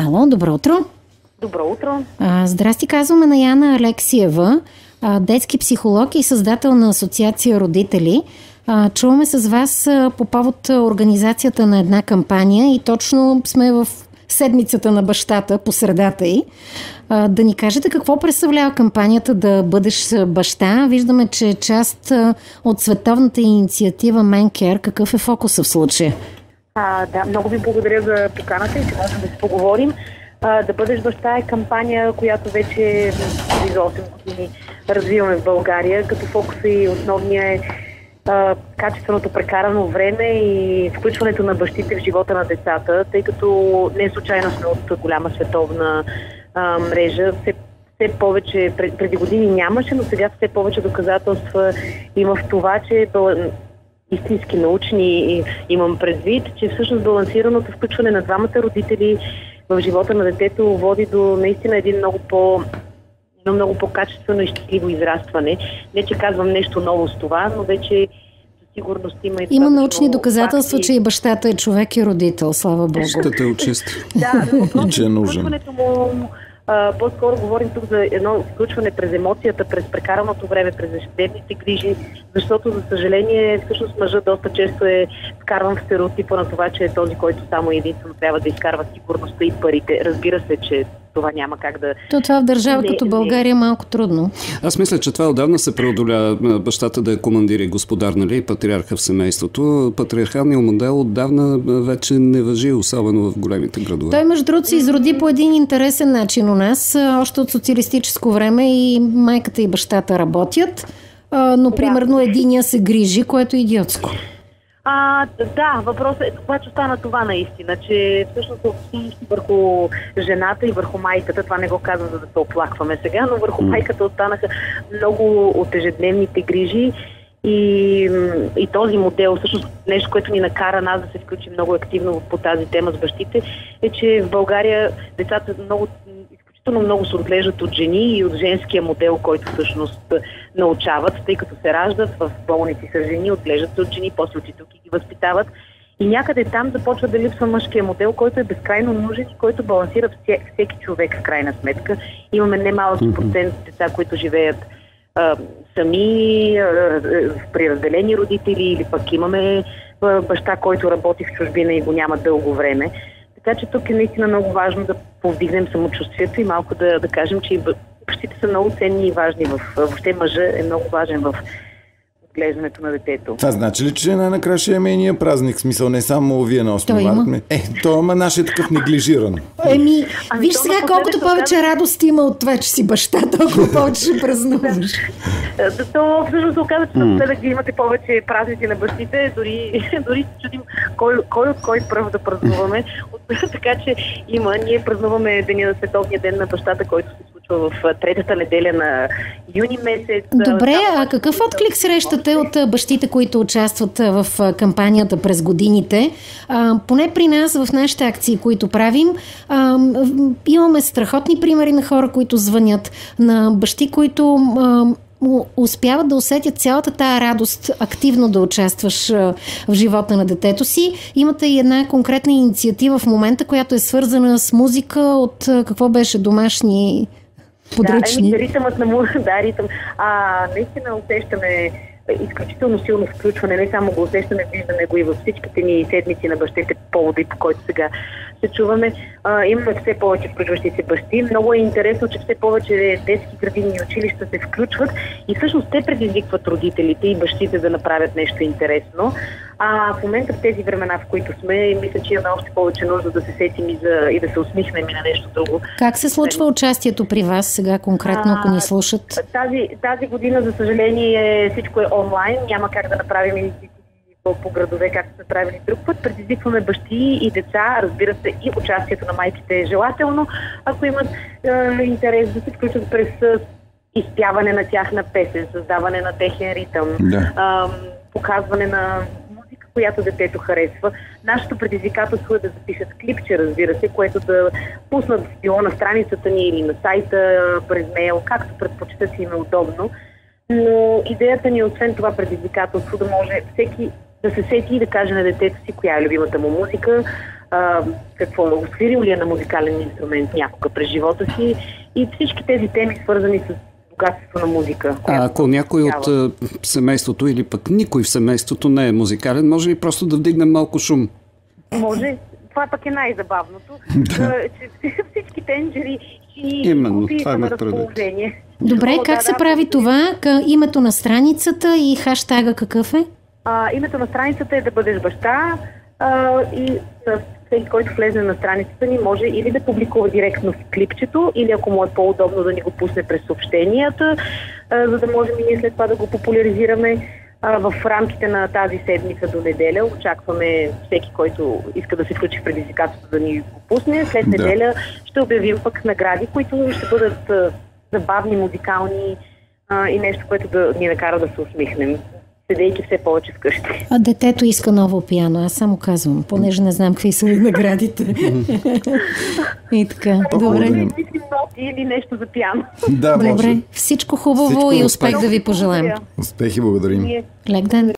Ало, добро утро. Добро утро. Здрасти, казваме на Яна Алексиева, детски психолог и създател на Асоциация Родители. Чуваме с вас по повод организацията на една кампания и точно сме в седмицата на бащата, по средата й. Да ни кажете какво представлява кампанията да бъдеш баща. Виждаме, че е част от световната инициатива Men Care. Какъв е фокуса в случая? Да, много ви благодаря за поканата и че можем да си поговорим. Да бъдеш баща е кампания, която вече за 8 години развиваме в България, като фокус и основния е качественото прекарано време и включването на бащите в живота на децата, тъй като не случайно сме от голяма световна мрежа. Все повече, преди години нямаше, но сега все повече доказателства има в това, че истински научни имам предвид, че всъщност балансираното включване на двамата родители в живота на детето води до наистина един много по-качествено и щастливо израстване. Не, че казвам нещо ново с това, но вече със сигурност има научни доказателства, че и бащата е човек и родител, слава Богу. Бащата е чист. Да, включването му, по-скоро говорим тук за едно включване през емоцията, през прекараното време, през ежедневните грижи, защото, за съжаление, всъщност мъжът доста често е вкарван в стереотипа на това, че е този, който само единствено трябва да изкарва сигурността и парите. Разбира се, че това няма как да... Това в държава като България е малко трудно. Аз мисля, че това отдавна се преодоля бащата да е командир и господар, нали, и патриарха в семейството. Патриархалният модел отдавна вече не важи, особено в големите градове. Той, между другото, се изроди по един интересен начин у нас. Още от социалистическо време и майката и бащата работят, но примерно единия се грижи, което е идиотско. Да, въпросът е, обаче стана това наистина, че всъщност върху жената и върху майката, това не го казвам за да се оплакваме сега, но върху майката останаха много от ежедневните грижи и този модел, всъщност нещо, което ни накара нас да се включим много активно по тази тема с бащите, е, че в България децата много се отглеждат от жени и от женския модел, който всъщност научават, тъй като се раждат в болници с жени, отглеждат се от жени, после учителки ги възпитават. И някъде там започва да липсва мъжкия модел, който е безкрайно нужен и който балансира всеки човек в крайна сметка. Имаме немалък процент деца, които живеят сами, при разделени родители, или пък имаме баща, който работи в чужбина и го няма дълго време. Така че тук е наистина много важно да повдигнем самочувствието и малко да кажем, че бащите са много ценни и важни. Въобще мъжа е много важен в отглеждането на детето. Това значи ли, че накрая ще имаме и ние празник? Смисъл, не само вие на 8 март. Той нашия такъв неглижиран. Виж сега, колкото повече радост има от това, че си баща, толкова повече ще празнуваш. То всъщност се оказа, че напоследък да имате повече празници на бащите, дори се чудим кой пръв да празнуваме. Така че ние празнуваме деня на Световния ден на бащата, който се случва в третата неделя на юни месец. Добре, а какъв отклик срещате от бащите, които участват в кампанията през годините? Поне при нас, в нашите акции, които правим, имаме страхотни примери на хора, които звънят, на бащи, които успяват да усетят цялата тая радост, активно да участваш в живота на детето си. Имате и една конкретна инициатива в момента, която е свързана с музика от какво беше домашни подръчни. Да, ритъмът на музика, ритъм. Наистина усещаме изключително силно включване, не само го усещаме, виждаме го и във всичките ни седмици на бащите, поводи, по който сега се чуваме. Имаме все повече включващи се бащи. Много е интересно, че все повече детски градини и училища се включват и всъщност те предизвикват родителите и бащите да направят нещо интересно. В момента в тези времена, в които сме, мисля, че имаме още повече нужда да се сетим и да се усмихнем и на нещо друго. Как се случва участието при вас сега конкретно, ако ни слушат? Тази година, за съжаление, всичко е онлайн. Няма как да направим инициативи по градове, както сме правили друг път. Предизвикваме бащи и деца, разбира се, и участието на майките е желателно, ако имат интерес да се включат през изпяване на тяхна песен, създаване на техен ритъм, показване на музика, която детето харесва. Нашето предизвикателство е да запишат клипче, разбира се, което да пуснат било на страницата ни или на сайта, през мейл, както предпочитат си им е удобно. Но идеята ни, освен това предизвикателство, да може всеки да се сети и да каже на детето си коя е любимата му музика, свирил ли е на музикален инструмент някога през живота си и всички тези теми, свързани с богатството на музика. Ако някой от семейството или пък никой в семейството не е музикален, може ли просто да вдигнем малко шум? Може. Това пък е най-забавното, че всички тенджери и купи са на разположение. Добре, как се прави това? Името на страницата и хаштага какъв е? Името на страницата е да бъдеш баща и всеки, който влезе на страницата ни, може или да публикува директно в клипчето, или ако му е по-удобно да ни го пусне през съобщенията, за да можем и ние след това да го популяризираме. В рамките на тази седмица до неделя очакваме всеки, който иска да се включи в предизвикателството, да ни го пусне. След неделя ще обявим пък награди, които ще бъдат забавни, музикални и нещо, което да ни накара да се усмихнем, седейки все повече вкъщи. А детето иска ново пиано, аз само казвам, понеже не знам какви са наградите. И така, добре. Или нещо за пиано. Да, добре, всичко хубаво и успех да ви пожелаем. Успехи, благодарим. Лек ден.